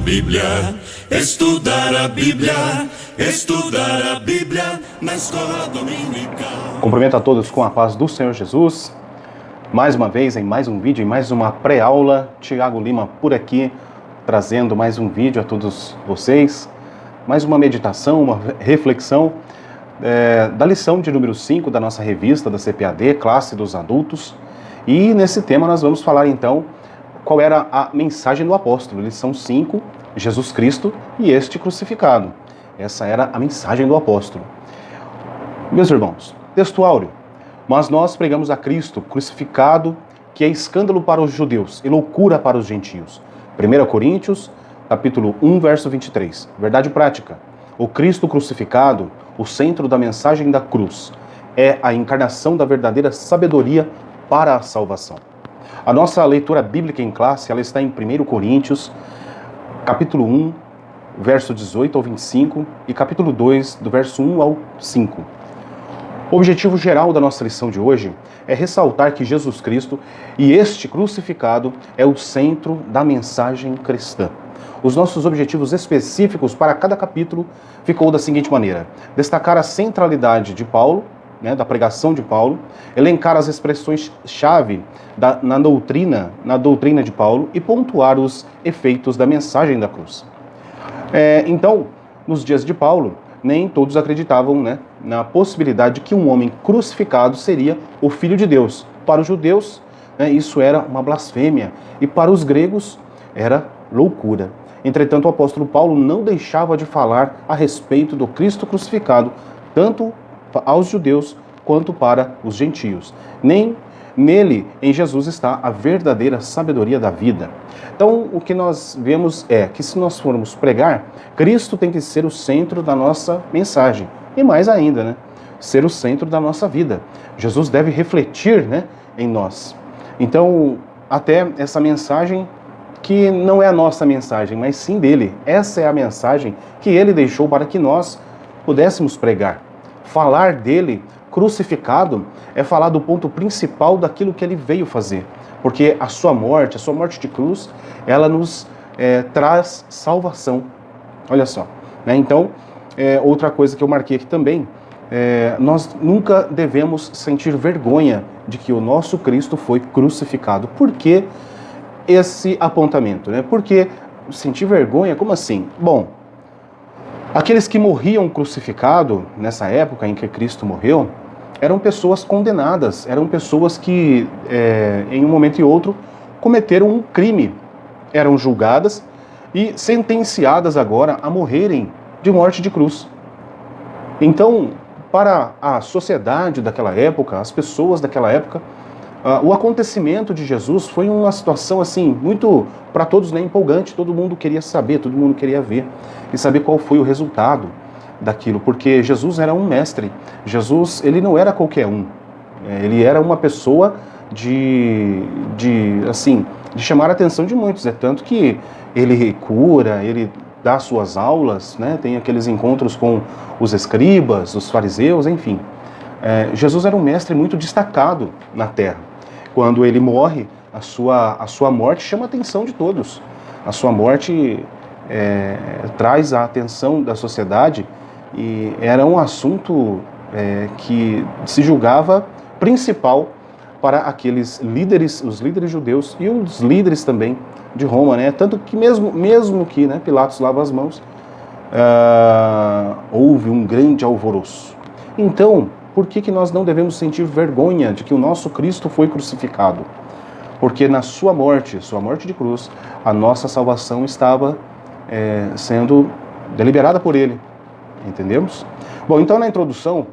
Bíblia, estudar a Bíblia, estudar a Bíblia na escola dominical. Cumprimento a todos com a paz do Senhor Jesus. Mais uma vez, em mais um vídeo, em mais uma pré-aula, Tiago Lima por aqui, trazendo mais um vídeo a todos vocês. Mais uma meditação, uma reflexão da lição de número 5 da nossa revista da CPAD, Classe dos Adultos. E nesse tema nós vamos falar então qual era a mensagem do apóstolo. Lição 5, Jesus Cristo e este crucificado. Essa era a mensagem do apóstolo. Meus irmãos, texto áureo. Mas nós pregamos a Cristo crucificado, que é escândalo para os judeus e loucura para os gentios. 1 Coríntios, capítulo 1, verso 23. Verdade prática. O Cristo crucificado, o centro da mensagem da cruz, é a encarnação da verdadeira sabedoria para a salvação. A nossa leitura bíblica em classe, ela está em 1 Coríntios, capítulo 1, verso 18 ao 25 e capítulo 2, do verso 1 ao 5. O objetivo geral da nossa lição de hoje é ressaltar que Jesus Cristo e este crucificado é o centro da mensagem cristã. Os nossos objetivos específicos para cada capítulo ficou da seguinte maneira: destacar a centralidade de Paulo, da pregação de Paulo, elencar as expressões-chave na doutrina de Paulo e pontuar os efeitos da mensagem da cruz. Então, nos dias de Paulo, nem todos acreditavam na possibilidade de que um homem crucificado seria o Filho de Deus. Para os judeus, isso era uma blasfêmia, e para os gregos era loucura. Entretanto, o apóstolo Paulo não deixava de falar a respeito do Cristo crucificado, tanto aos judeus quanto para os gentios. Nele, em Jesus, está a verdadeira sabedoria da vida. Então, o que nós vemos é que se nós formos pregar, Cristo tem que ser o centro da nossa mensagem. E mais ainda, ser o centro da nossa vida. Jesus deve refletir, em nós. Então, até essa mensagem que não é a nossa mensagem, mas sim dele. Essa é a mensagem que ele deixou para que nós pudéssemos pregar. Falar dele crucificado é falar do ponto principal daquilo que ele veio fazer. Porque a sua morte de cruz, ela nos traz salvação. Olha só. Então, outra coisa que eu marquei aqui também, nós nunca devemos sentir vergonha de que o nosso Cristo foi crucificado. Por que esse apontamento? Por que sentir vergonha? Como assim? Bom, aqueles que morriam crucificado nessa época em que Cristo morreu, eram pessoas condenadas, eram pessoas que, em um momento e outro, cometeram um crime. Eram julgadas e sentenciadas agora a morrerem de morte de cruz. Então, para a sociedade daquela época, as pessoas daquela época, o acontecimento de Jesus foi uma situação assim, muito, para todos, empolgante. Todo mundo queria saber, todo mundo queria ver e saber qual foi o resultado daquilo, porque Jesus era um mestre. Jesus, ele não era qualquer um. Ele era uma pessoa de chamar a atenção de muitos. É tanto que ele cura, ele dá suas aulas, tem aqueles encontros com os escribas, os fariseus, enfim. Jesus era um mestre muito destacado na terra. Quando ele morre, a sua morte chama a atenção de todos. A sua morte traz a atenção da sociedade e era um assunto que se julgava principal para aqueles líderes, os líderes judeus e os líderes também de Roma, Tanto que mesmo que Pilatos lava as mãos, houve um grande alvoroço. Então, por que nós não devemos sentir vergonha de que o nosso Cristo foi crucificado? Porque na sua morte de cruz, a nossa salvação estava sendo deliberada por ele. Entendemos? Bom, então na introdução,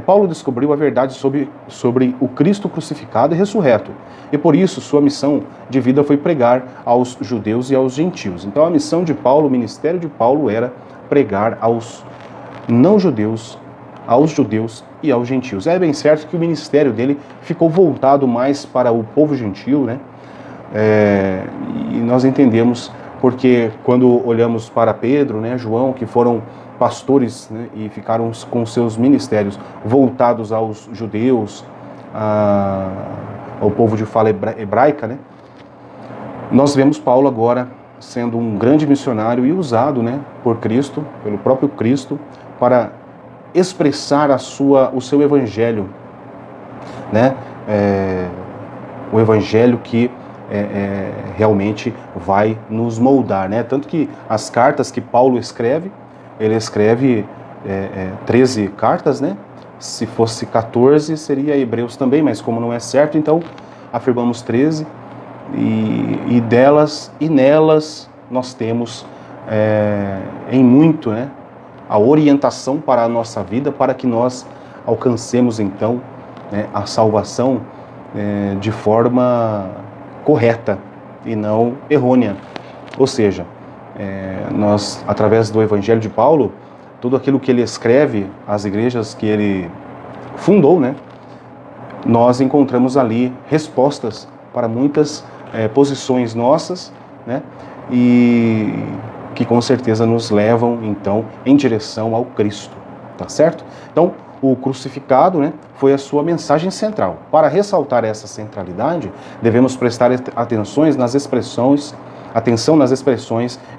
Paulo descobriu a verdade sobre o Cristo crucificado e ressurreto. E por isso sua missão de vida foi pregar aos judeus e aos gentios. Então a missão de Paulo, o ministério de Paulo era pregar aos não-judeus, aos judeus e aos gentios. É bem certo que o ministério dele ficou voltado mais para o povo gentil, e nós entendemos porque quando olhamos para Pedro, João, que foram pastores, e ficaram com seus ministérios voltados aos judeus, ao povo de fala hebraica, nós vemos Paulo agora sendo um grande missionário e usado, né, por Cristo, pelo próprio Cristo, para expressar o seu evangelho, né, o evangelho que realmente vai nos moldar, né, tanto que as cartas que Paulo escreve, ele escreve 13 cartas, né, se fosse 14 seria Hebreus também, mas como não é certo, então afirmamos 13, e delas e nelas nós temos em muito, né, a orientação para a nossa vida, para que nós alcancemos então, né, a salvação de forma correta e não errônea. Ou seja, nós, através do Evangelho de Paulo, tudo aquilo que ele escreve às igrejas que ele fundou, né, nós encontramos ali respostas para muitas posições nossas, né, e que com certeza nos levam então em direção ao Cristo, tá certo? Então, o crucificado, né, foi a sua mensagem central. Para ressaltar essa centralidade, devemos prestar atenção nas expressões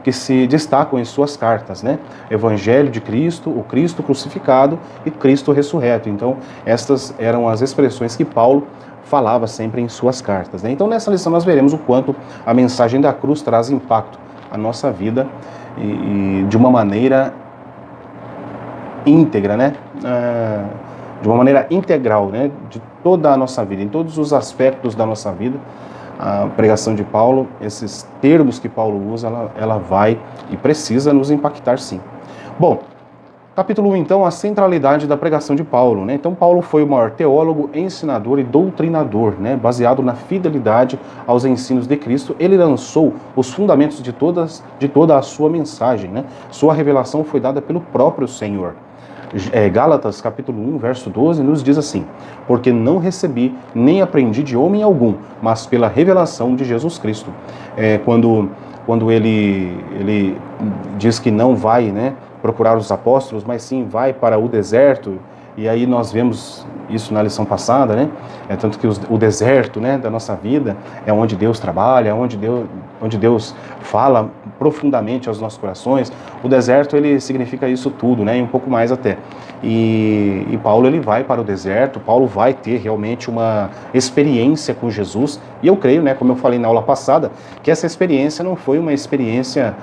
que se destacam em suas cartas, né? Evangelho de Cristo, o Cristo crucificado e Cristo ressurreto. Então, estas eram as expressões que Paulo falava sempre em suas cartas, né? Então, nessa lição nós veremos o quanto a mensagem da cruz traz impacto à nossa vida e de uma maneira íntegra, né? De uma maneira integral, né? De toda a nossa vida, em todos os aspectos da nossa vida. A pregação de Paulo, esses termos que Paulo usa, ela vai e precisa nos impactar, sim. Bom, capítulo 1, então, a centralidade da pregação de Paulo, né? Então, Paulo foi o maior teólogo, ensinador e doutrinador, né? Baseado na fidelidade aos ensinos de Cristo, ele lançou os fundamentos de toda a sua mensagem, né? Sua revelação foi dada pelo próprio Senhor. Gálatas capítulo 1, verso 12, nos diz assim: porque não recebi nem aprendi de homem algum, mas pela revelação de Jesus Cristo. Quando ele diz que não vai, né, procurar os apóstolos, mas sim vai para o deserto, e aí nós vemos isso na lição passada, né? Tanto que o deserto, né, da nossa vida é onde Deus trabalha, onde Deus fala profundamente aos nossos corações. O deserto, ele significa isso tudo, né, e um pouco mais até. E Paulo, ele vai para o deserto, Paulo vai ter realmente uma experiência com Jesus, e eu creio, né, como eu falei na aula passada, que essa experiência não foi uma experiência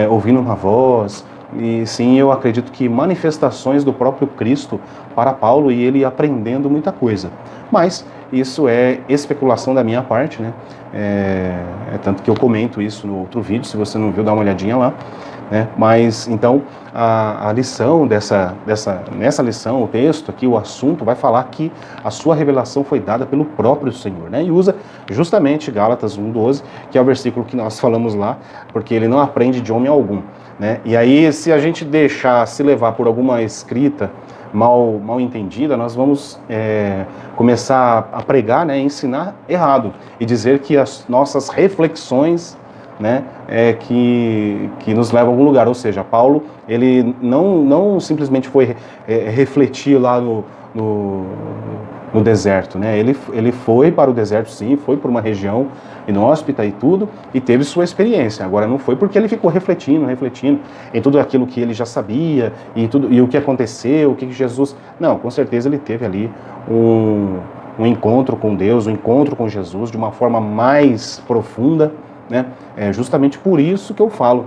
ouvindo uma voz, e sim, eu acredito que manifestações do próprio Cristo para Paulo e ele aprendendo muita coisa. Mas isso é especulação da minha parte, né? Tanto que eu comento isso no outro vídeo, se você não viu, dá uma olhadinha lá, né? Mas então a lição nessa lição, o texto aqui, o assunto vai falar que a sua revelação foi dada pelo próprio Senhor, né? E usa justamente Gálatas 1:12, que é o versículo que nós falamos lá, porque ele não aprende de homem algum, né? E aí, se a gente deixar se levar por alguma escrita mal entendida, nós vamos começar a pregar, né, ensinar errado e dizer que as nossas reflexões, né, que nos levam a algum lugar. Ou seja, Paulo, ele não simplesmente foi refletir lá no deserto, né? Ele foi para o deserto, sim, foi para uma região inóspita e tudo, e teve sua experiência. Agora, não foi porque ele ficou refletindo em tudo aquilo que ele já sabia, e o que aconteceu, o que Jesus... Não, com certeza ele teve ali um encontro com Deus, um encontro com Jesus de uma forma mais profunda, né? É justamente por isso que eu falo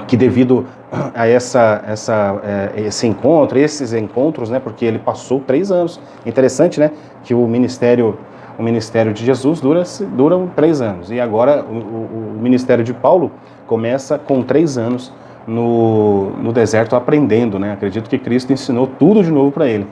que devido a esse encontro, esses encontros, né, porque ele passou 3 anos. Interessante, né, que o ministério de Jesus dura 3 anos. E agora o ministério de Paulo começa com 3 anos no deserto aprendendo, né? Acredito que Cristo ensinou tudo de novo para ele.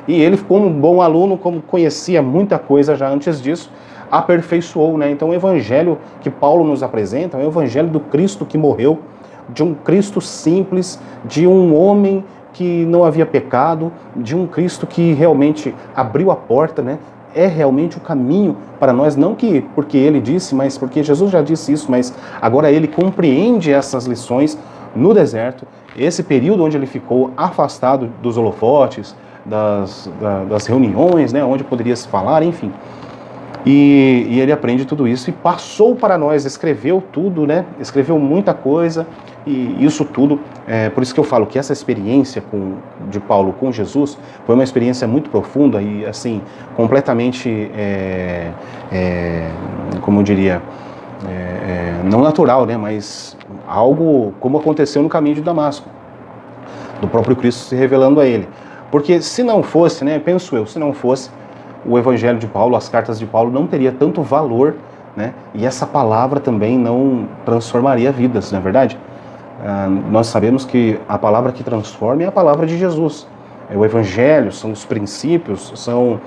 E ele, como um bom aluno, como conhecia muita coisa já antes disso, aperfeiçoou, né? Então o evangelho que Paulo nos apresenta é o evangelho do Cristo que morreu, de um Cristo simples, de um homem que não havia pecado, de um Cristo que realmente abriu a porta, né? É realmente o caminho para nós, não que porque ele disse, mas porque Jesus já disse isso, mas agora ele compreende essas lições no deserto, esse período onde ele ficou afastado dos holofotes, das reuniões, né, onde poderia se falar, enfim. E ele aprende tudo isso e passou para nós, escreveu tudo, né? Escreveu muita coisa, e isso tudo, por isso que eu falo que essa experiência de Paulo com Jesus foi uma experiência muito profunda e, assim, completamente, como eu diria, não natural, né? Mas algo como aconteceu no caminho de Damasco, do próprio Cristo se revelando a ele. Porque se não fosse, né? Penso eu, se não fosse, o Evangelho de Paulo, as cartas de Paulo não teria tanto valor, né? E essa palavra também não transformaria vidas, não é verdade? Nós sabemos que a palavra que transforma é a palavra de Jesus. É o Evangelho, são os princípios, são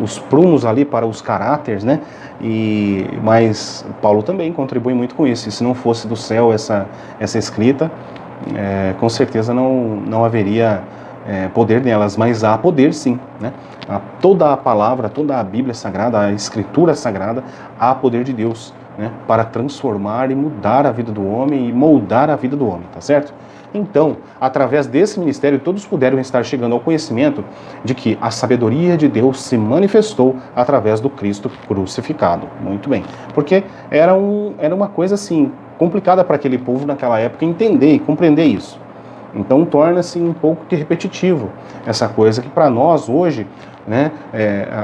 os prumos ali para os caráteres, né? Mas Paulo também contribui muito com isso. E se não fosse do céu essa escrita, com certeza não haveria poder nelas, mas há poder sim, né? Toda a palavra, toda a Bíblia Sagrada, a Escritura Sagrada, há poder de Deus, né? Para transformar e mudar a vida do homem e moldar a vida do homem, tá certo? Então, através desse ministério, todos puderam estar chegando ao conhecimento de que a sabedoria de Deus se manifestou através do Cristo crucificado. Muito bem, porque era uma coisa assim, complicada para aquele povo naquela época entender e compreender isso. Então torna-se um pouco de repetitivo essa coisa que para nós hoje, né,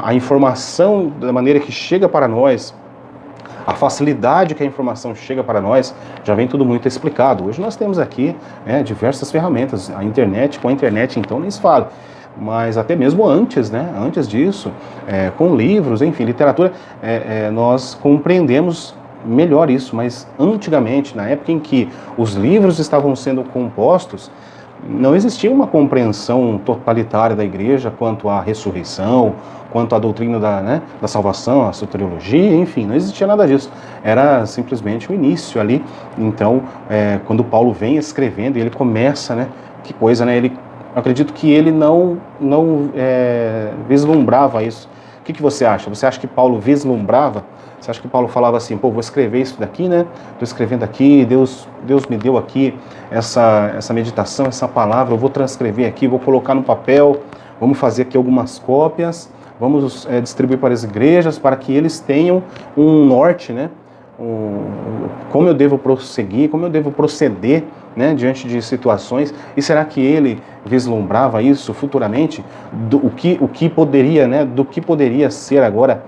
a informação da maneira que chega para nós, a facilidade que a informação chega para nós, já vem tudo muito explicado. Hoje nós temos aqui diversas ferramentas, a internet, com a internet então nem se fala. Mas até mesmo antes, né, antes disso, com livros, enfim, literatura, nós compreendemos melhor isso, mas antigamente, na época em que os livros estavam sendo compostos, não existia uma compreensão totalitária da igreja quanto à ressurreição, quanto à doutrina da salvação, a soteriologia, enfim, não existia nada disso. Era simplesmente o início ali. Então, quando Paulo vem escrevendo, e ele começa, né, que coisa, né, acredito que ele não vislumbrava isso. O que você acha? Você acha que Paulo vislumbrava? Você acha que Paulo falava assim, vou escrever isso daqui, né? Estou escrevendo aqui, Deus me deu aqui essa meditação, essa palavra, eu vou transcrever aqui, vou colocar no papel, vamos fazer aqui algumas cópias, vamos distribuir para as igrejas, para que eles tenham um norte, né? Como eu devo prosseguir, como eu devo proceder, né, diante de situações. E será que ele vislumbrava isso futuramente? O que poderia, né, do que poderia ser agora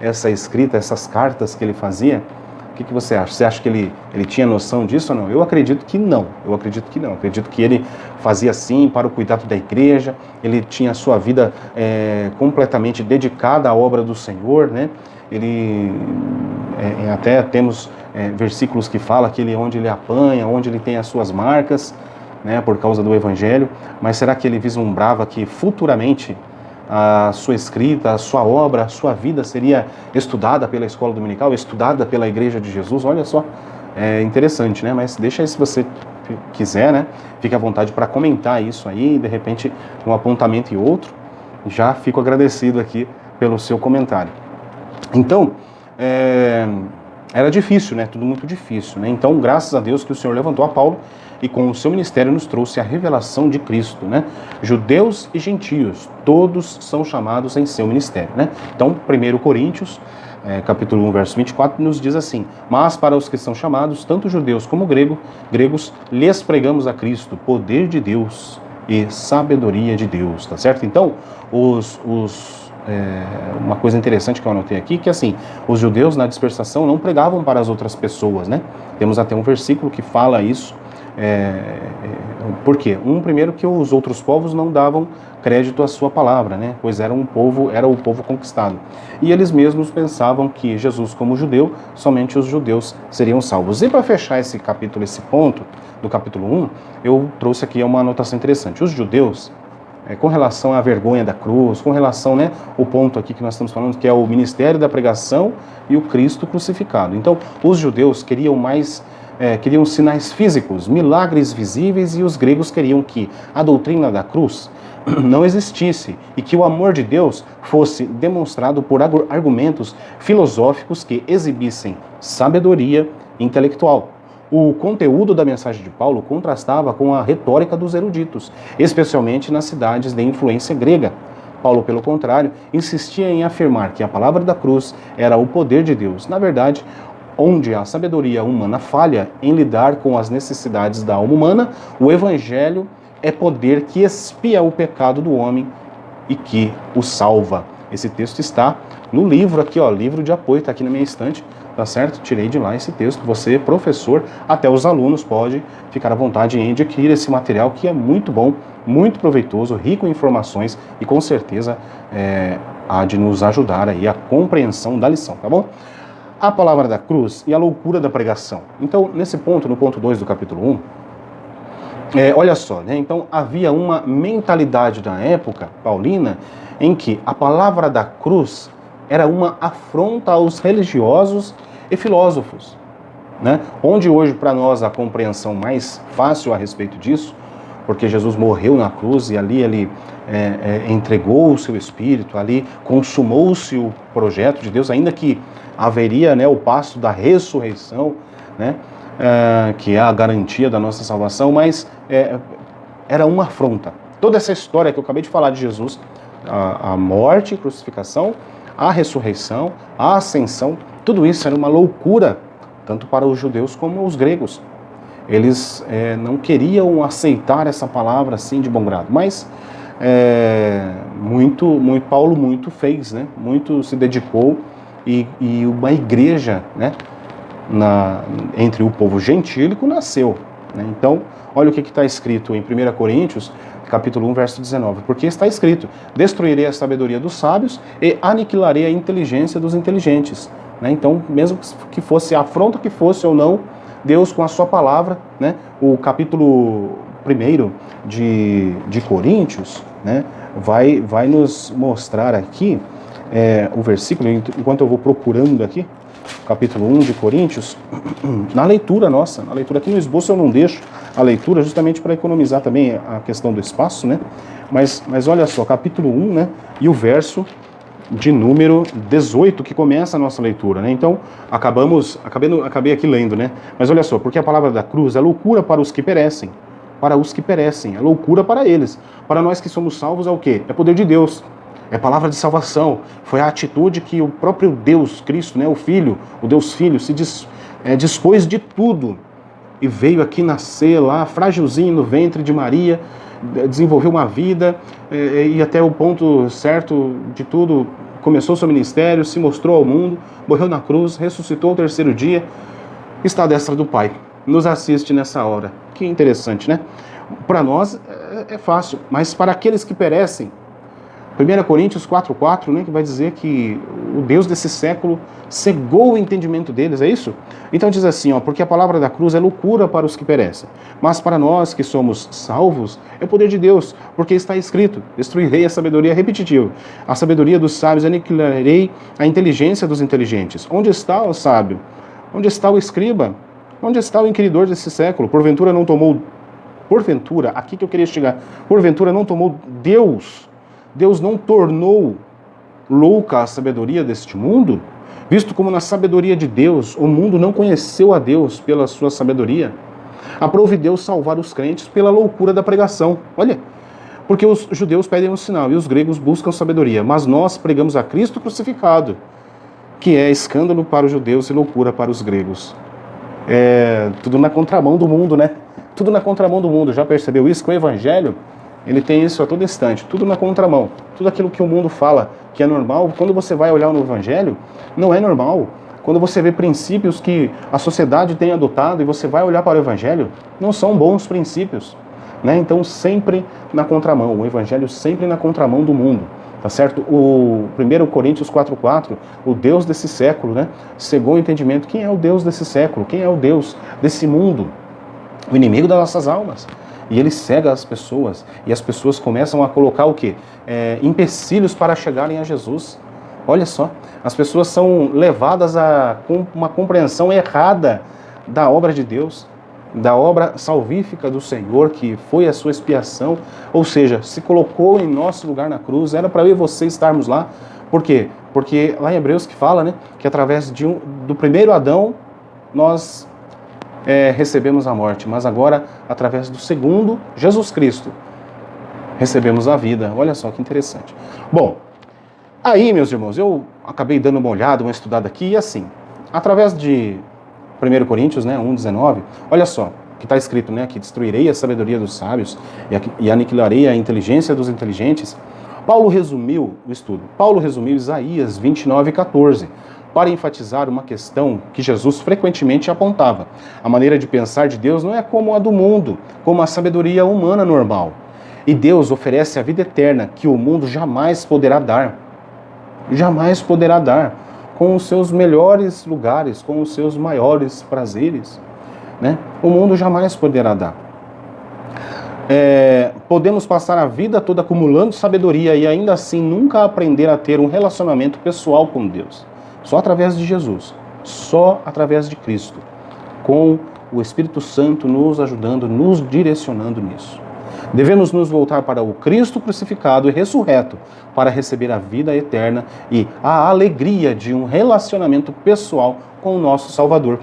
essa escrita, essas cartas que ele fazia? O que você acha? Você acha que ele tinha noção disso ou não? Eu acredito que não. Eu acredito que não. Acredito que ele fazia assim para o cuidado da igreja. Ele tinha a sua vida completamente dedicada à obra do Senhor, né? Ele até temos versículos que falam que onde ele apanha, onde ele tem as suas marcas, né, por causa do Evangelho. Mas será que ele vislumbrava que futuramente a sua escrita, a sua obra, a sua vida seria estudada pela escola dominical, estudada pela Igreja de Jesus? Olha só, é interessante, né? Mas deixa aí, se você quiser, né? Fique à vontade para comentar isso aí, de repente um apontamento e outro. Já fico agradecido aqui pelo seu comentário. Então, era difícil, né? Tudo muito difícil, né? Então, graças a Deus que o Senhor levantou a Paulo e com o seu ministério nos trouxe a revelação de Cristo, né? Judeus e gentios, todos são chamados em seu ministério, né? Então, 1 Coríntios, capítulo 1, verso 24, nos diz assim: mas para os que são chamados, tanto judeus como gregos, lhes pregamos a Cristo, poder de Deus e sabedoria de Deus, tá certo? Então, uma coisa interessante que eu anotei aqui, que assim, os judeus na dispersação não pregavam para as outras pessoas, né? Temos até um versículo que fala isso. Por quê? Primeiro que os outros povos não davam crédito à sua palavra, né? Pois era o povo conquistado. E eles mesmos pensavam que Jesus, como judeu, somente os judeus seriam salvos. E para fechar esse capítulo, esse ponto do capítulo 1, eu trouxe aqui uma anotação interessante. Os judeus, com relação à vergonha da cruz, com relação, né, o ponto aqui que nós estamos falando, que é o ministério da pregação e o Cristo crucificado. Então, os judeus queriam sinais físicos, milagres visíveis, e os gregos queriam que a doutrina da cruz não existisse e que o amor de Deus fosse demonstrado por argumentos filosóficos que exibissem sabedoria intelectual. O conteúdo da mensagem de Paulo contrastava com a retórica dos eruditos, especialmente nas cidades de influência grega. Paulo, pelo contrário, insistia em afirmar que a palavra da cruz era o poder de Deus. Na verdade, onde a sabedoria humana falha em lidar com as necessidades da alma humana, o Evangelho é poder que expia o pecado do homem e que o salva. Esse texto está no livro aqui, ó, livro de apoio, está aqui na minha estante, tá certo? Tirei de lá esse texto. Você, professor, até os alunos, pode ficar à vontade em adquirir esse material que é muito bom, muito proveitoso, rico em informações e com certeza há de nos ajudar aí a compreensão da lição, tá bom? A palavra da cruz e a loucura da pregação. Então, nesse ponto, no ponto 2 do capítulo 1, olha só, né? Então havia uma mentalidade da época paulina em que a palavra da cruz era uma afronta aos religiosos e filósofos, né? Onde hoje para nós a compreensão mais fácil a respeito disso, porque Jesus morreu na cruz e ali ele entregou o seu espírito, ali consumou-se o projeto de Deus, ainda que haveria, né, o passo da ressurreição, né? Que é a garantia da nossa salvação, mas era uma afronta. Toda essa história que eu acabei de falar de Jesus, a morte, a crucificação, a ressurreição, a ascensão, tudo isso era uma loucura, tanto para os judeus como os gregos. Eles não queriam aceitar essa palavra assim de bom grado, mas Paulo muito fez, né? Muito se dedicou e uma igreja, né, entre o povo gentílico nasceu, né? Então, olha o que está escrito em 1 Coríntios, capítulo 1, verso 19. Porque está escrito: destruirei a sabedoria dos sábios e aniquilarei a inteligência dos inteligentes. Né? Então, mesmo que fosse a afronta que fosse ou não, Deus com a sua palavra, né? O capítulo 1 de Coríntios, né, vai nos mostrar aqui o versículo, enquanto eu vou procurando aqui, capítulo 1 de Coríntios, na leitura nossa, na leitura aqui no esboço eu não deixo a leitura, justamente para economizar também a questão do espaço, né? Mas olha só, capítulo 1, né? E o verso de número 18, que começa a nossa leitura, né? Então, acabei aqui lendo, né? Mas olha só, porque a palavra da cruz é loucura para os que perecem, é loucura para eles. Para nós que somos salvos é o quê? É poder de Deus. É palavra de salvação. Foi a atitude que o próprio Deus, Cristo, né, o Filho, o Deus Filho, se dispôs de tudo e veio aqui nascer lá, frágilzinho no ventre de Maria, desenvolveu uma vida e até o ponto certo de tudo, começou seu ministério, se mostrou ao mundo, morreu na cruz, ressuscitou ao terceiro dia, está à destra do Pai. Nos assiste nessa hora. Que interessante, né? Para nós é fácil, mas para aqueles que perecem, 1 Coríntios 4,4, né, que vai dizer que o Deus desse século cegou o entendimento deles, é isso? Então diz assim, ó, porque a palavra da cruz é loucura para os que perecem, mas para nós que somos salvos é poder de Deus, porque está escrito: destruirei a sabedoria, repetitivo, a sabedoria dos sábios, aniquilarei a inteligência dos inteligentes. Onde está o sábio? Onde está o escriba? Onde está o inquiridor desse século? Porventura, aqui que eu queria chegar, porventura não tomou Deus não tornou louca a sabedoria deste mundo? Visto como na sabedoria de Deus, o mundo não conheceu a Deus pela sua sabedoria, aprove Deus salvar os crentes pela loucura da pregação. Olha, porque os judeus pedem um sinal e os gregos buscam sabedoria, mas nós pregamos a Cristo crucificado, que é escândalo para os judeus e loucura para os gregos. Tudo na contramão do mundo, né? Tudo na contramão do mundo. Já percebeu isso? Que o Evangelho, ele tem isso a todo instante, tudo na contramão. Tudo aquilo que o mundo fala que é normal, quando você vai olhar no Evangelho, não é normal. Quando você vê princípios que a sociedade tem adotado e você vai olhar para o Evangelho, não são bons princípios, né? Então, sempre na contramão, o Evangelho sempre na contramão do mundo, tá certo? O 1 Coríntios 4,4, o Deus desse século, né, cegou o entendimento. Quem é o Deus desse século? Quem é o Deus desse mundo? O inimigo das nossas almas. E ele cega as pessoas, e as pessoas começam a colocar o quê? Empecilhos para chegarem a Jesus. Olha só, as pessoas são levadas a uma compreensão errada da obra de Deus, da obra salvífica do Senhor, que foi a sua expiação, ou seja, se colocou em nosso lugar na cruz. Era para eu e você estarmos lá. Por quê? Porque lá em Hebreus que fala, né, que através do primeiro Adão, nós recebemos a morte, mas agora, através do segundo, Jesus Cristo, recebemos a vida. Olha só que interessante. Bom, aí, meus irmãos, eu acabei dando uma olhada, uma estudada aqui, e assim, através de 1 Coríntios, né, 1:19, olha só, que está escrito, né, que destruirei a sabedoria dos sábios e aniquilarei a inteligência dos inteligentes. Paulo resumiu o estudo. Paulo resumiu Isaías 29:14, para enfatizar uma questão que Jesus frequentemente apontava. A maneira de pensar de Deus não é como a do mundo, como a sabedoria humana normal. E Deus oferece a vida eterna que o mundo jamais poderá dar. Jamais poderá dar. Com os seus melhores lugares, com os seus maiores prazeres, né? O mundo jamais poderá dar. Podemos passar a vida toda acumulando sabedoria e ainda assim nunca aprender a ter um relacionamento pessoal com Deus. Só através de Jesus, só através de Cristo, com o Espírito Santo nos ajudando, nos direcionando nisso. Devemos nos voltar para o Cristo crucificado e ressurreto para receber a vida eterna e a alegria de um relacionamento pessoal com o nosso Salvador.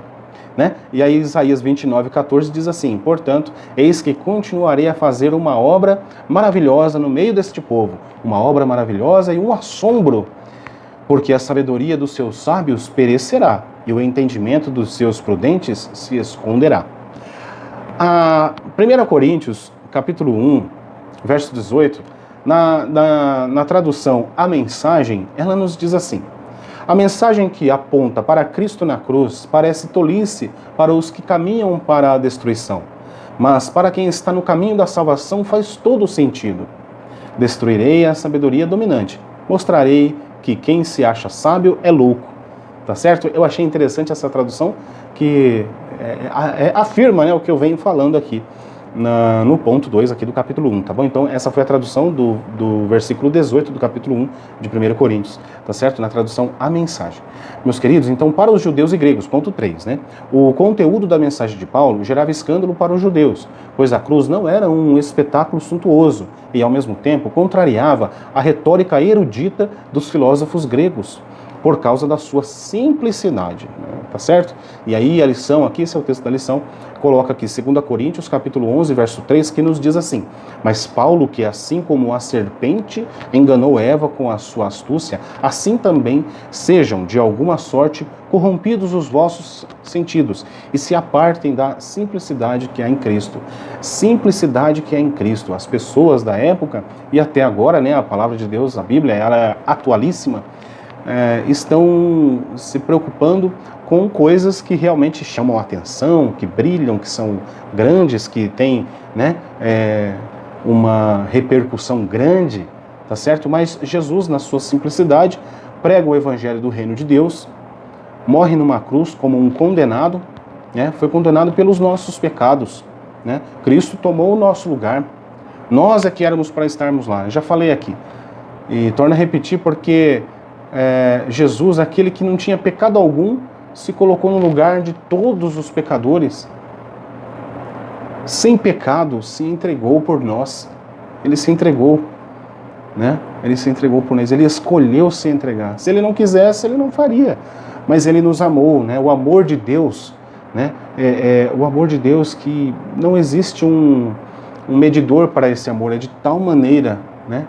Né? E aí Isaías 29:14 diz assim: portanto, eis que continuarei a fazer uma obra maravilhosa no meio deste povo, uma obra maravilhosa e um assombro, porque a sabedoria dos seus sábios perecerá e o entendimento dos seus prudentes se esconderá. A 1 Coríntios, capítulo 1, verso 18, na tradução A Mensagem, ela nos diz assim: a mensagem que aponta para Cristo na cruz parece tolice para os que caminham para a destruição, mas para quem está no caminho da salvação faz todo o sentido. Destruirei a sabedoria dominante, mostrarei que quem se acha sábio é louco. Tá certo? Eu achei interessante essa tradução que afirma, né, o que eu venho falando aqui no ponto 2 aqui do capítulo 1, tá bom? Então essa foi a tradução do versículo 18 do capítulo 1 de 1 Coríntios, tá certo? Na tradução A Mensagem. Meus queridos, então para os judeus e gregos, ponto 3, né? O conteúdo da mensagem de Paulo gerava escândalo para os judeus, pois a cruz não era um espetáculo suntuoso e ao mesmo tempo contrariava a retórica erudita dos filósofos gregos, por causa da sua simplicidade, né? Tá certo? E aí a lição aqui, esse é o texto da lição, coloca aqui 2 Coríntios, capítulo 11, verso 3, que nos diz assim: mas Paulo, que assim como a serpente enganou Eva com a sua astúcia, assim também sejam, de alguma sorte, corrompidos os vossos sentidos e se apartem da simplicidade que há em Cristo. Simplicidade que há em Cristo. As pessoas da época, e até agora, né, a palavra de Deus, a Bíblia, ela é atualíssima, estão se preocupando com coisas que realmente chamam a atenção, que brilham, que são grandes, que têm, né, uma repercussão grande, tá certo? Mas Jesus, na sua simplicidade, prega o evangelho do reino de Deus, morre numa cruz como um condenado, né? Foi condenado pelos nossos pecados, né? Cristo tomou o nosso lugar. Nós é que éramos para estarmos lá. Eu já falei aqui. E torno a repetir porque Jesus, aquele que não tinha pecado algum, se colocou no lugar de todos os pecadores. Sem pecado, se entregou por nós. Ele se entregou, né? Ele se entregou por nós. Ele escolheu se entregar. Se ele não quisesse, ele não faria. Mas ele nos amou, né? O amor de Deus, né? O amor de Deus que não existe um medidor para esse amor. É de tal maneira, né?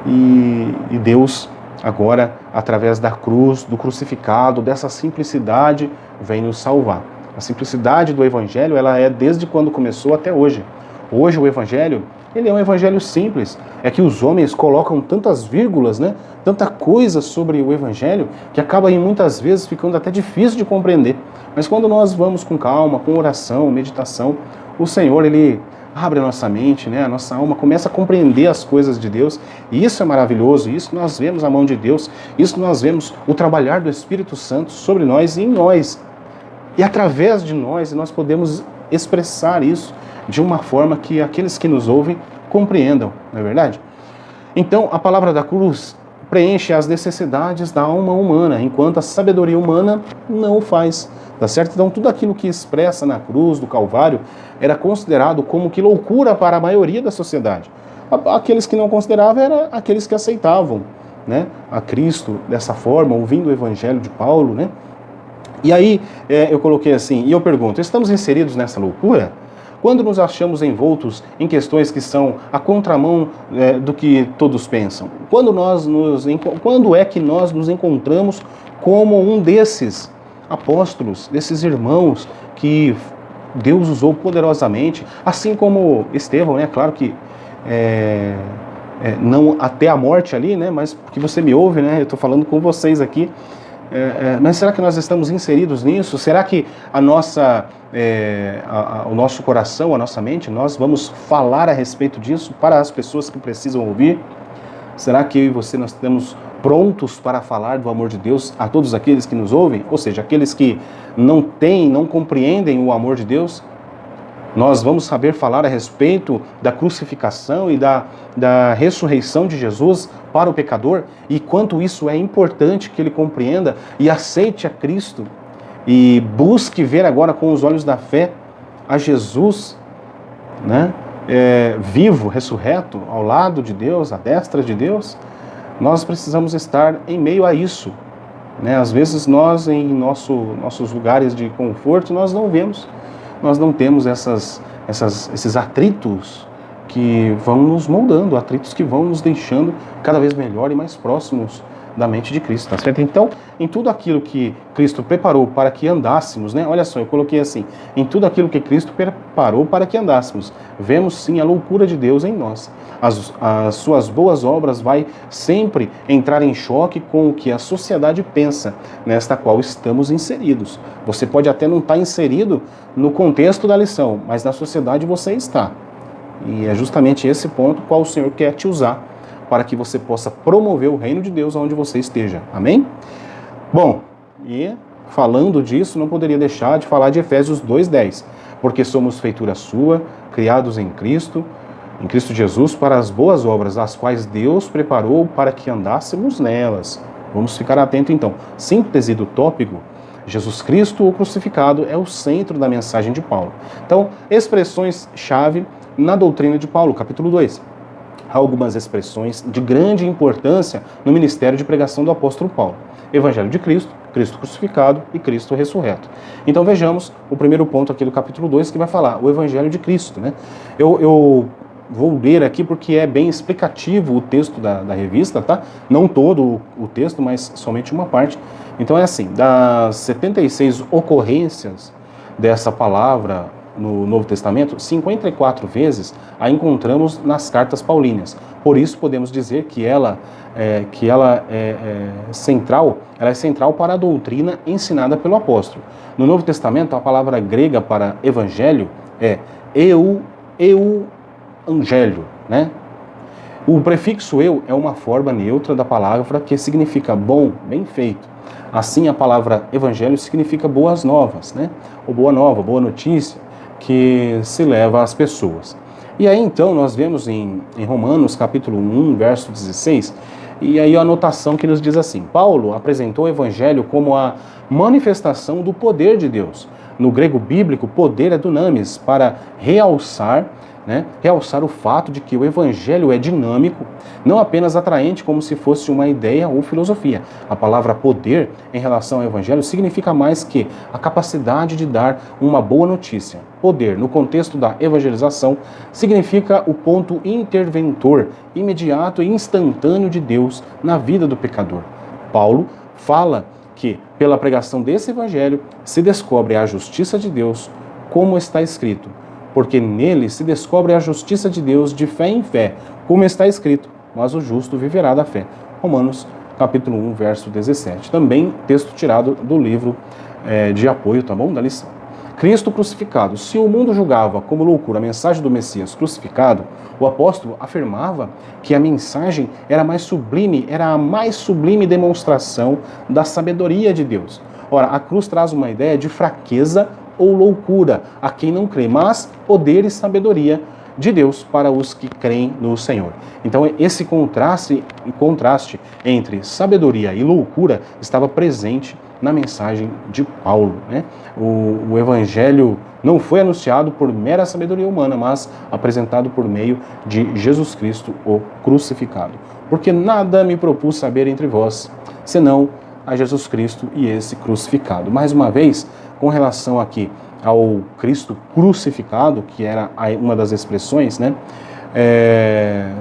E Deus, agora, através da cruz, do crucificado, dessa simplicidade, vem nos salvar. A simplicidade do Evangelho, ela é desde quando começou até hoje. Hoje o Evangelho, ele é um Evangelho simples. É que os homens colocam tantas vírgulas, né? Tanta coisa sobre o Evangelho, que acaba muitas vezes ficando até difícil de compreender. Mas quando nós vamos com calma, com oração, meditação, o Senhor, ele abre a nossa mente, né? A nossa alma começa a compreender as coisas de Deus, e isso é maravilhoso, isso nós vemos a mão de Deus, isso nós vemos o trabalhar do Espírito Santo sobre nós e em nós, e através de nós podemos expressar isso de uma forma que aqueles que nos ouvem compreendam, não é verdade? Então, a palavra da cruz preenche as necessidades da alma humana, enquanto a sabedoria humana não o faz, tá certo? Então, tudo aquilo que expressa na cruz do Calvário era considerado como que loucura para a maioria da sociedade. Aqueles que não consideravam eram aqueles que aceitavam, né, a Cristo dessa forma, ouvindo o Evangelho de Paulo, né? E aí eu coloquei assim, e eu pergunto, estamos inseridos nessa loucura? quando nos achamos envoltos em questões que são a contramão do que todos pensam? Quando é que nós nos encontramos como um desses apóstolos, desses irmãos que Deus usou poderosamente, assim como Estevão, né? Claro que não até a morte ali, né? Mas porque você me ouve, né? Eu estou falando com vocês aqui. Mas será que nós estamos inseridos nisso? Será que o nosso coração, a nossa mente, nós vamos falar a respeito disso para as pessoas que precisam ouvir? Será que eu e você nós estamos prontos para falar do amor de Deus a todos aqueles que nos ouvem? Ou seja, aqueles que não compreendem o amor de Deus? Nós vamos saber falar a respeito da crucificação e da ressurreição de Jesus para o pecador e quanto isso é importante que ele compreenda e aceite a Cristo e busque ver agora com os olhos da fé a Jesus, né? Vivo, ressurreto, ao lado de Deus, à destra de Deus. Nós precisamos estar em meio a isso, né? Às vezes nós, em nossos lugares de conforto, nós não vemos. Nós não temos esses atritos que vão nos moldando, atritos que vão nos deixando cada vez melhor e mais próximos da mente de Cristo, tá certo? Então, em tudo aquilo que Cristo preparou para que andássemos, né? Olha só, eu coloquei assim, em tudo aquilo que Cristo preparou para que andássemos, vemos sim a loucura de Deus em nós. As suas boas obras vai sempre entrar em choque com o que a sociedade pensa, nesta qual estamos inseridos. Você pode até não estar inserido no contexto da lição, mas na sociedade você está. E é justamente esse ponto qual o Senhor quer te usar para que você possa promover o reino de Deus onde você esteja. Amém? Bom, e falando disso, não poderia deixar de falar de Efésios 2:10, porque somos feitura sua, criados em Cristo Jesus, para as boas obras, as quais Deus preparou para que andássemos nelas. Vamos ficar atento então. Síntese do tópico: Jesus Cristo, o crucificado, é o centro da mensagem de Paulo. Então, expressões-chave na doutrina de Paulo, capítulo 2. Há algumas expressões de grande importância no ministério de pregação do apóstolo Paulo: Evangelho de Cristo, Cristo crucificado e Cristo ressurreto. Então vejamos o primeiro ponto aqui do capítulo 2, que vai falar o Evangelho de Cristo, né? Eu vou ler aqui porque é bem explicativo o texto da revista, tá? Não todo o texto, mas somente uma parte. Então é assim: das 76 ocorrências dessa palavra no Novo Testamento, 54 vezes a encontramos nas cartas paulíneas. Por isso podemos dizer que ela é central para a doutrina ensinada pelo apóstolo. No Novo Testamento, a palavra grega para evangelho é euangélio, né? O prefixo eu é uma forma neutra da palavra que significa bom, bem feito. Assim, a palavra evangelho significa boas novas, né? Ou boa nova, boa notícia, que se leva às pessoas. E aí então nós vemos em Romanos capítulo 1, verso 16, e aí a anotação que nos diz assim: Paulo apresentou o evangelho como a manifestação do poder de Deus. No grego bíblico, poder é dunamis, para realçar o fato de que o evangelho é dinâmico, não apenas atraente como se fosse uma ideia ou filosofia. A palavra poder em relação ao evangelho significa mais que a capacidade de dar uma boa notícia. Poder, no contexto da evangelização, significa o ponto interventor, imediato e instantâneo de Deus na vida do pecador. Paulo fala que, pela pregação desse evangelho, se descobre a justiça de Deus, como está escrito: porque nele se descobre a justiça de Deus de fé em fé, como está escrito: mas o justo viverá da fé. Romanos, capítulo 1, verso 17. Também texto tirado do livro de apoio, tá bom? Da lição. Cristo crucificado. Se o mundo julgava como loucura a mensagem do Messias crucificado, o apóstolo afirmava que a mensagem era a mais sublime demonstração da sabedoria de Deus. Ora, a cruz traz uma ideia de fraqueza ou loucura a quem não crê, mas poder e sabedoria de Deus para os que creem no Senhor. Então esse contraste entre sabedoria e loucura estava presente na mensagem de Paulo, né? O evangelho não foi anunciado por mera sabedoria humana, mas apresentado por meio de Jesus Cristo, o crucificado. Porque nada me propus saber entre vós, senão a Jesus Cristo e esse crucificado. Mais uma vez, com relação aqui ao Cristo crucificado, que era uma das expressões, né?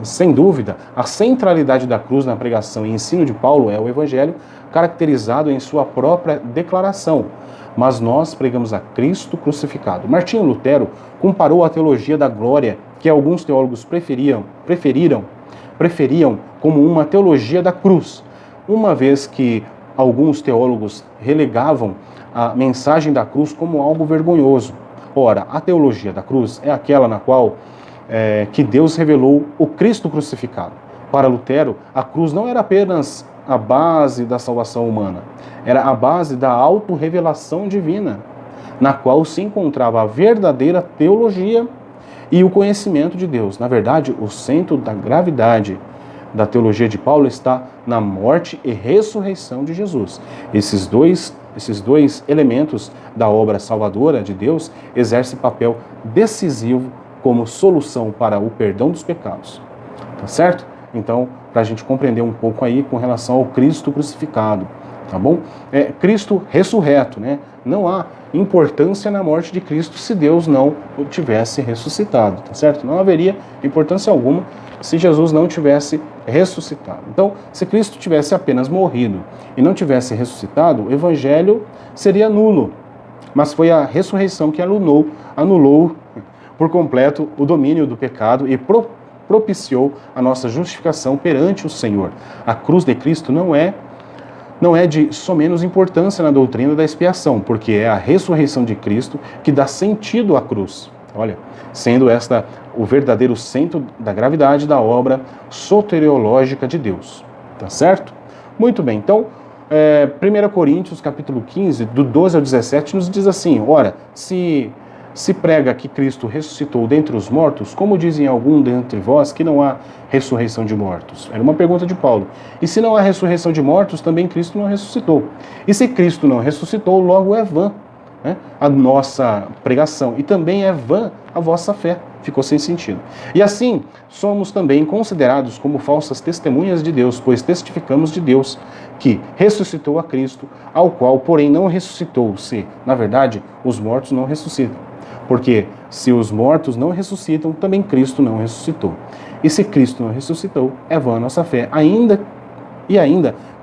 Sem dúvida, a centralidade da cruz na pregação e ensino de Paulo é o Evangelho, caracterizado em sua própria declaração. Mas nós pregamos a Cristo crucificado. Martinho Lutero comparou a teologia da glória, que alguns teólogos preferiam como uma teologia da cruz, uma vez que alguns teólogos relegavam a mensagem da cruz como algo vergonhoso. Ora, a teologia da cruz é aquela na qual que Deus revelou o Cristo crucificado. Para Lutero, a cruz não era apenas a base da salvação humana, era a base da autorrevelação divina, na qual se encontrava a verdadeira teologia e o conhecimento de Deus. Na verdade, o centro da gravidade da teologia de Paulo está na morte e ressurreição de Jesus. Esses dois elementos da obra salvadora de Deus exercem papel decisivo como solução para o perdão dos pecados. Tá certo? Então, para a gente compreender um pouco aí com relação ao Cristo crucificado, tá bom? Cristo ressurreto, né? Não há importância na morte de Cristo se Deus não o tivesse ressuscitado, tá certo? Não haveria importância alguma se Jesus não tivesse ressuscitado. Então, se Cristo tivesse apenas morrido e não tivesse ressuscitado, o Evangelho seria nulo. Mas foi a ressurreição que anulou por completo o domínio do pecado e propiciou a nossa justificação perante o Senhor. A cruz de Cristo não é de somenos importância na doutrina da expiação, porque é a ressurreição de Cristo que dá sentido à cruz. Olha, sendo esta o verdadeiro centro da gravidade da obra soteriológica de Deus. Tá certo? Muito bem, então, 1 Coríntios, capítulo 15, do 12 ao 17, nos diz assim: ora, se prega que Cristo ressuscitou dentre os mortos, como dizem algum dentre vós que não há ressurreição de mortos? Era uma pergunta de Paulo. E se não há ressurreição de mortos, também Cristo não ressuscitou. E se Cristo não ressuscitou, logo é vã, né, a nossa pregação. E também é vã a vossa fé. Ficou sem sentido. E assim, somos também considerados como falsas testemunhas de Deus, pois testificamos de Deus que ressuscitou a Cristo, ao qual, porém, não ressuscitou, se, na verdade, os mortos não ressuscitam. Porque se os mortos não ressuscitam, também Cristo não ressuscitou. E se Cristo não ressuscitou, é vã a nossa fé, ainda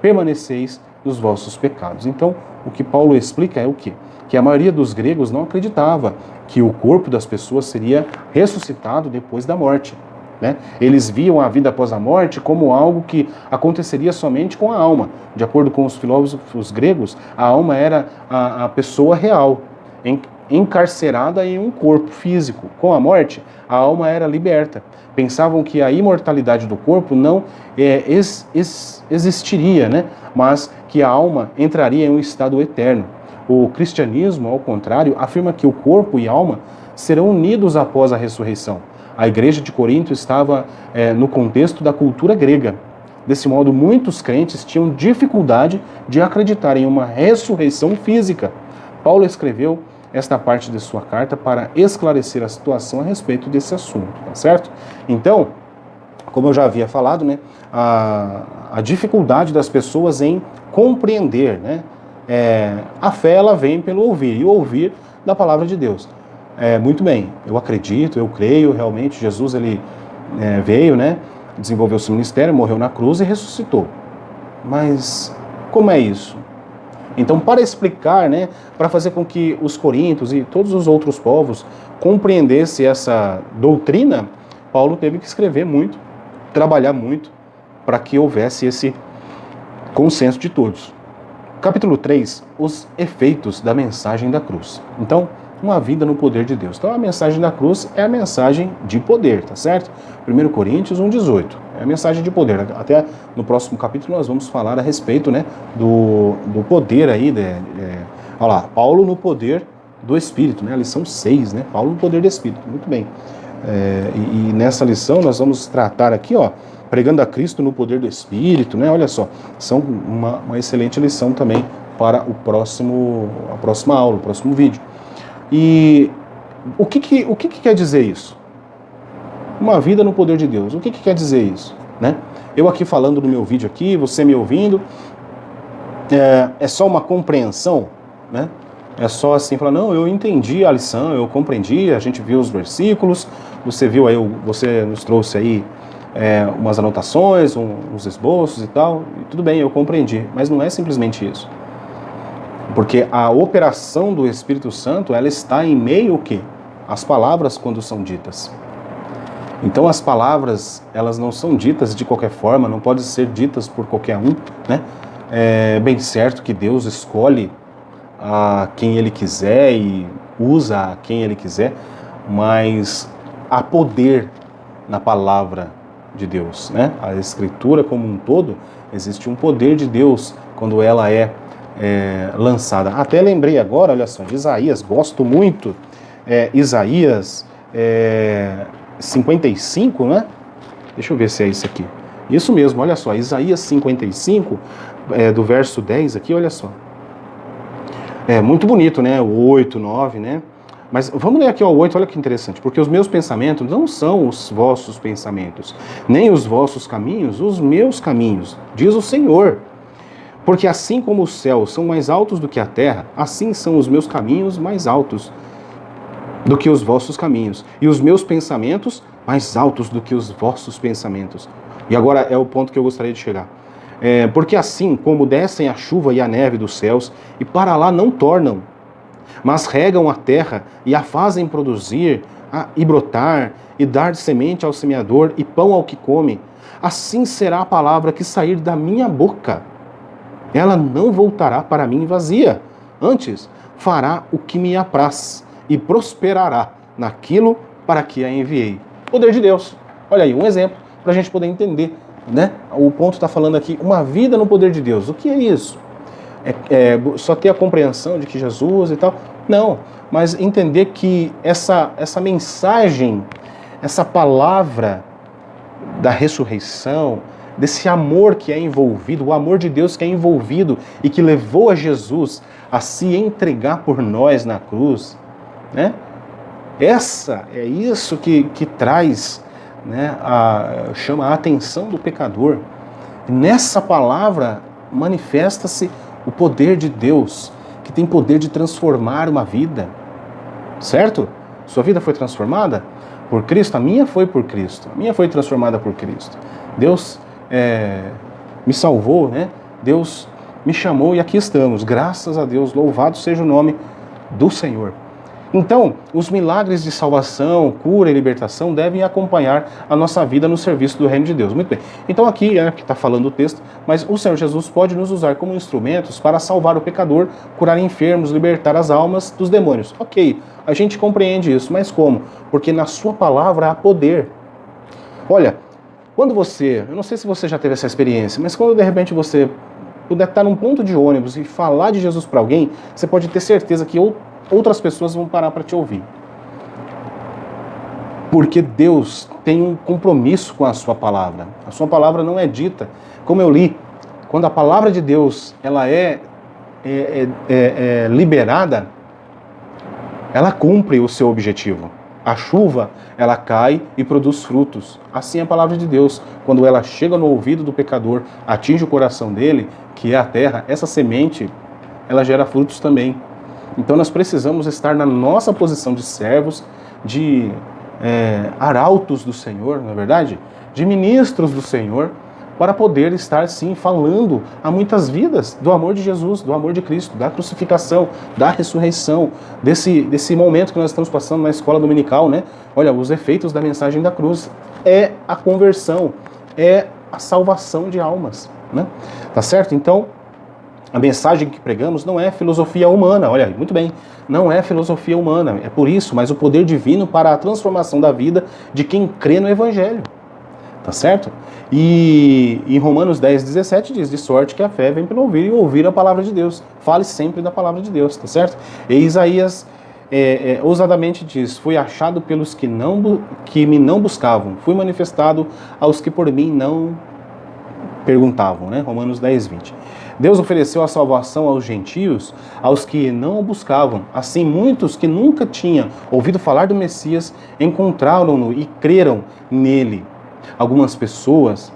permaneceis nos vossos pecados. Então, o que Paulo explica é o quê? Que a maioria dos gregos não acreditava que o corpo das pessoas seria ressuscitado depois da morte, né? Eles viam a vida após a morte como algo que aconteceria somente com a alma. De acordo com os filósofos gregos, a alma era a pessoa real, encarcerada em um corpo físico. Com a morte, a alma era liberta. Pensavam que a imortalidade do corpo não existiria, né? Mas que a alma entraria em um estado eterno. O cristianismo, ao contrário, afirma que o corpo e a alma serão unidos após a ressurreição. A igreja de Corinto estava no contexto da cultura grega. Desse modo, muitos crentes tinham dificuldade de acreditar em uma ressurreição física. Paulo escreveu esta parte de sua carta para esclarecer a situação a respeito desse assunto, tá certo? Então, como eu já havia falado, né, a dificuldade das pessoas em compreender, né, a fé ela vem pelo ouvir, e ouvir da palavra de Deus. Muito bem, eu acredito, eu creio, realmente, Jesus ele veio, né, desenvolveu seu ministério, morreu na cruz e ressuscitou. Mas como é isso? Então, para explicar, né, para fazer com que os coríntios e todos os outros povos compreendessem essa doutrina, Paulo teve que escrever muito, trabalhar muito, para que houvesse esse consenso de todos. Capítulo 3, os efeitos da mensagem da cruz. Então, uma vida no poder de Deus. Então, a mensagem da cruz é a mensagem de poder, tá certo? 1 Coríntios 1,18. É a mensagem de poder. Até no próximo capítulo nós vamos falar a respeito, né, do poder aí, olha lá, Paulo no poder do Espírito, né? A lição 6, né? Paulo no poder do Espírito. Muito bem. E nessa lição nós vamos tratar aqui, ó, pregando a Cristo no poder do Espírito, né? Olha só, são uma excelente lição também para a próxima aula, o próximo vídeo. E o que quer dizer isso? Uma vida no poder de Deus. O que quer dizer isso, né? Eu aqui falando no meu vídeo aqui, você me ouvindo, é só uma compreensão, né? É só assim, falar, não, eu entendi a lição, eu compreendi, a gente viu os versículos, você viu aí, você nos trouxe aí umas anotações, uns esboços e tal, e tudo bem, eu compreendi, mas não é simplesmente isso. Porque a operação do Espírito Santo, ela está em meio ao quê? As palavras quando são ditas. Então as palavras, elas não são ditas de qualquer forma, não podem ser ditas por qualquer um, né? É bem certo que Deus escolhe a quem Ele quiser e usa a quem Ele quiser, mas há poder na palavra de Deus, né? A Escritura como um todo, existe um poder de Deus quando ela é lançada. Até lembrei agora, olha só, de Isaías, gosto muito, Isaías 55, né? Deixa eu ver se é isso aqui. Isso mesmo, olha só, Isaías 55, do verso 10 aqui, olha só. É muito bonito, né? O 8, 9, né? Mas vamos ler aqui o 8, olha que interessante. Porque os meus pensamentos não são os vossos pensamentos, nem os vossos caminhos, os meus caminhos, diz o Senhor. Porque assim como os céus são mais altos do que a terra, assim são os meus caminhos mais altos do que os vossos caminhos, e os meus pensamentos mais altos do que os vossos pensamentos. E agora é o ponto que eu gostaria de chegar. Porque assim como descem a chuva e a neve dos céus, e para lá não tornam, mas regam a terra e a fazem produzir e brotar, e dar semente ao semeador e pão ao que come, assim será a palavra que sair da minha boca. Ela não voltará para mim vazia, antes fará o que me apraz, e prosperará naquilo para que a enviei. Poder de Deus. Olha aí, um exemplo para a gente poder entender, né? O ponto está falando aqui, uma vida no poder de Deus. O que é isso? Só ter a compreensão de que Jesus e tal? Não, mas entender que essa mensagem, essa palavra da ressurreição, desse amor que é envolvido, o amor de Deus que é envolvido e que levou a Jesus a se entregar por nós na cruz, né? É isso que traz, né, chama a atenção do pecador. E nessa palavra manifesta-se o poder de Deus, que tem poder de transformar uma vida, certo? Sua vida foi transformada por Cristo, a minha foi por Cristo, a minha foi transformada por Cristo. Deus me salvou, né? Deus me chamou e aqui estamos, graças a Deus, louvado seja o nome do Senhor. Então, os milagres de salvação, cura e libertação devem acompanhar a nossa vida no serviço do reino de Deus. Muito bem. Então aqui que está falando o texto, mas o Senhor Jesus pode nos usar como instrumentos para salvar o pecador, curar enfermos, libertar as almas dos demônios. Ok, a gente compreende isso, mas como? Porque na sua palavra há poder. Olha, quando eu não sei se você já teve essa experiência, mas quando de repente você puder estar num ponto de ônibus e falar de Jesus para alguém, você pode ter certeza que outras pessoas vão parar para te ouvir. Porque Deus tem um compromisso com a sua palavra. A sua palavra não é dita. Como eu li, quando a palavra de Deus ela é liberada, ela cumpre o seu objetivo. A chuva, ela cai e produz frutos. Assim é a palavra de Deus. Quando ela chega no ouvido do pecador, atinge o coração dele, que é a terra, essa semente, ela gera frutos também. Então nós precisamos estar na nossa posição de servos, de arautos do Senhor, não é verdade? De ministros do Senhor, para poder estar sim falando a muitas vidas do amor de Jesus, do amor de Cristo, da crucificação, da ressurreição, desse momento que nós estamos passando na escola dominical, né? Olha, os efeitos da mensagem da cruz é a conversão, é a salvação de almas, né? Tá certo? Então, a mensagem que pregamos não é filosofia humana, olha, muito bem, não é filosofia humana, é por isso, mas o poder divino para a transformação da vida de quem crê no Evangelho, tá certo? E em Romanos 10, 17 diz, de sorte que a fé vem pelo ouvir e ouvir a palavra de Deus, fale sempre da palavra de Deus, tá certo? E Isaías ousadamente diz, fui achado pelos que me não buscavam, fui manifestado aos que por mim não perguntavam, né? Romanos 10, 20. Deus ofereceu a salvação aos gentios, aos que não o buscavam. Assim, muitos que nunca tinham ouvido falar do Messias encontraram-no e creram nele. Algumas pessoas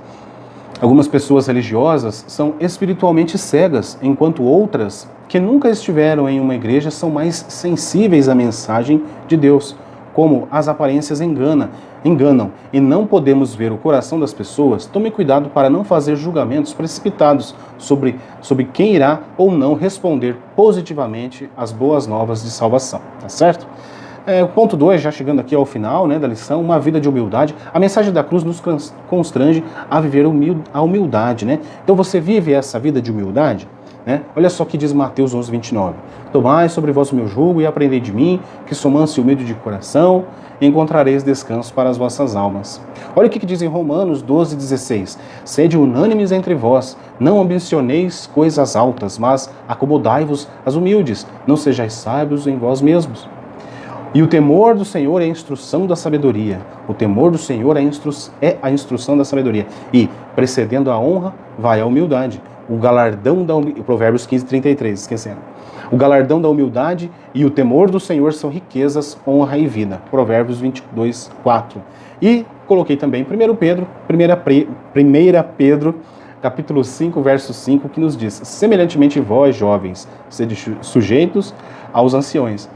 religiosas são espiritualmente cegas, enquanto outras que nunca estiveram em uma igreja são mais sensíveis à mensagem de Deus, como as aparências enganam, e não podemos ver o coração das pessoas. Tome cuidado para não fazer julgamentos precipitados sobre quem irá ou não responder positivamente às boas novas de salvação, tá certo? O ponto 2, já chegando aqui ao final, né, da lição, uma vida de humildade. A mensagem da cruz nos constrange a viver a humildade, né? Então você vive essa vida de humildade, né? Olha só o que diz Mateus 11, 29. Tomai sobre vós o meu jugo e aprendei de mim, que sou manso e humilde de coração, e encontrareis descanso para as vossas almas. Olha o que diz em Romanos 12, 16. Sede unânimes entre vós, não ambicioneis coisas altas, mas acomodai-vos às humildes, não sejais sábios em vós mesmos. E o temor do Senhor é a instrução da sabedoria. O temor do Senhor é a instrução da sabedoria. E, precedendo a honra, vai a humildade. O galardão da humildade, Provérbios 15, 33, esquecendo. O galardão da humildade e o temor do Senhor são riquezas, honra e vida. Provérbios 22, 4. E coloquei também 1 Pedro, capítulo 5, verso 5, que nos diz: semelhantemente vós, jovens, sede sujeitos aos anciãos,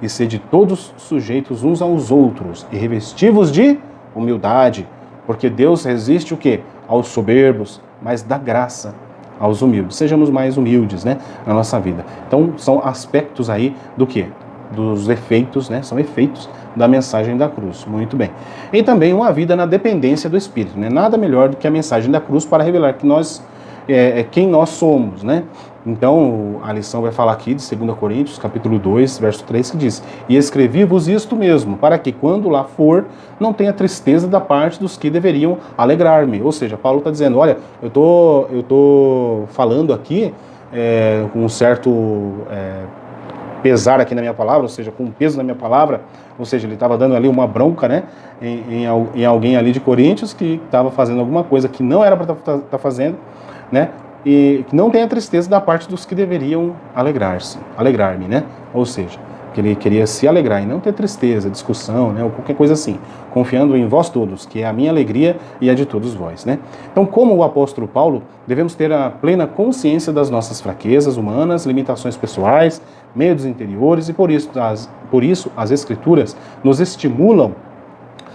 e sede todos sujeitos uns aos outros, e revestivos de humildade, porque Deus resiste o quê? Aos soberbos, mas dá graça aos humildes. Sejamos mais humildes, né, na nossa vida. Então, são aspectos aí do quê? Dos efeitos, né? São efeitos da mensagem da cruz. Muito bem. E também uma vida na dependência do Espírito, né? Nada melhor do que a mensagem da cruz para revelar que nós quem nós somos, né? Então, a lição vai falar aqui de 2 Coríntios, capítulo 2, verso 3, que diz: e escrevi-vos isto mesmo, para que, quando lá for, não tenha tristeza da parte dos que deveriam alegrar-me. Ou seja, Paulo está dizendo, olha, eu tô falando aqui com um certo pesar aqui na minha palavra, ou seja, com um peso na minha palavra, ou seja, ele estava dando ali uma bronca, né, em alguém ali de Coríntios que estava fazendo alguma coisa que não era para estar fazendo, né, e que não tenha tristeza da parte dos que deveriam alegrar-me, né, ou seja, que ele queria se alegrar e não ter tristeza, discussão, né, ou qualquer coisa assim, confiando em vós todos, que é a minha alegria e a de todos vós, né. Então, como o apóstolo Paulo, devemos ter a plena consciência das nossas fraquezas humanas, limitações pessoais, medos interiores, e por isso as Escrituras nos estimulam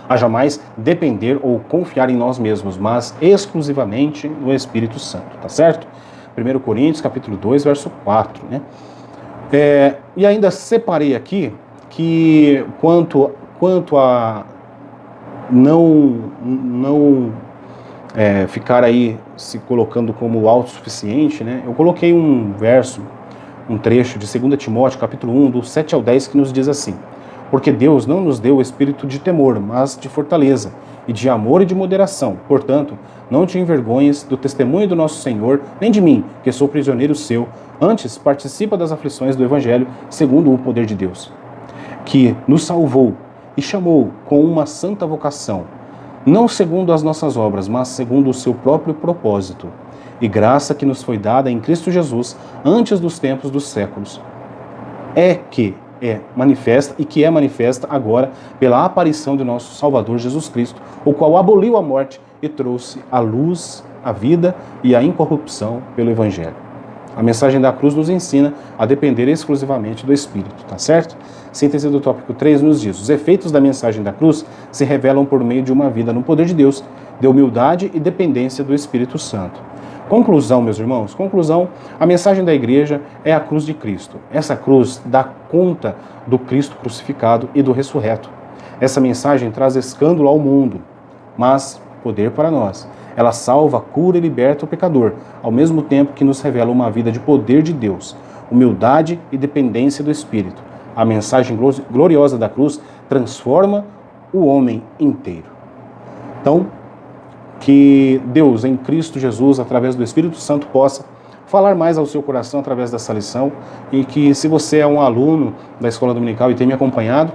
a jamais depender ou confiar em nós mesmos, mas exclusivamente no Espírito Santo, tá certo? 1 Coríntios, capítulo 2, verso 4, né? E ainda separei aqui que quanto a não ficar aí se colocando como autossuficiente, né? Eu coloquei um trecho de 2 Timóteo, capítulo 1, do 7 ao 10, que nos diz assim: porque Deus não nos deu o espírito de temor, mas de fortaleza, e de amor e de moderação. Portanto, não te envergonhes do testemunho do nosso Senhor, nem de mim, que sou prisioneiro seu. Antes, participa das aflições do Evangelho, segundo o poder de Deus, que nos salvou e chamou com uma santa vocação, não segundo as nossas obras, mas segundo o seu próprio propósito, e graça que nos foi dada em Cristo Jesus antes dos tempos dos séculos, que é manifesta agora pela aparição de nosso Salvador Jesus Cristo, o qual aboliu a morte e trouxe à luz a vida e a incorrupção pelo Evangelho. A mensagem da cruz nos ensina a depender exclusivamente do Espírito, tá certo? Síntese do tópico 3 nos diz: os efeitos da mensagem da cruz se revelam por meio de uma vida no poder de Deus, de humildade e dependência do Espírito Santo. Conclusão, meus irmãos, a mensagem da igreja é a cruz de Cristo. Essa cruz dá conta do Cristo crucificado e do ressurreto. Essa mensagem traz escândalo ao mundo, mas poder para nós. Ela salva, cura e liberta o pecador, ao mesmo tempo que nos revela uma vida de poder de Deus, humildade e dependência do Espírito. A mensagem gloriosa da cruz transforma o homem inteiro. Então, que Deus, em Cristo Jesus, através do Espírito Santo, possa falar mais ao seu coração através dessa lição, e que, se você é um aluno da Escola Dominical e tem me acompanhado,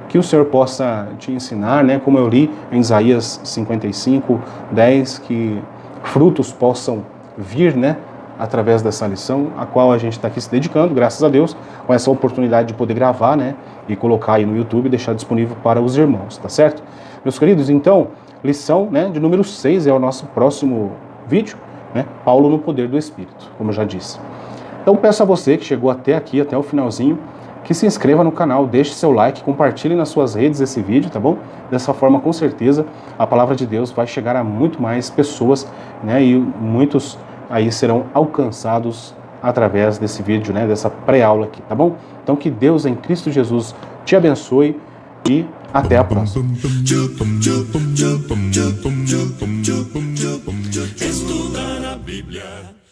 que o Senhor possa te ensinar, né, como eu li em Isaías 55, 10, que frutos possam vir, né, através dessa lição, a qual a gente está aqui se dedicando, graças a Deus, com essa oportunidade de poder gravar, né, e colocar aí no YouTube e deixar disponível para os irmãos, tá certo? Meus queridos, então, lição, né, de número 6 é o nosso próximo vídeo, né? Paulo no poder do Espírito, como eu já disse. Então peço a você que chegou até aqui, até o finalzinho, que se inscreva no canal, deixe seu like, compartilhe nas suas redes esse vídeo, tá bom? Dessa forma, com certeza, a palavra de Deus vai chegar a muito mais pessoas, né? E muitos aí serão alcançados através desse vídeo, né? Dessa pré-aula aqui, tá bom? Então que Deus em Cristo Jesus te abençoe e até a próxima. Estudar a Bíblia.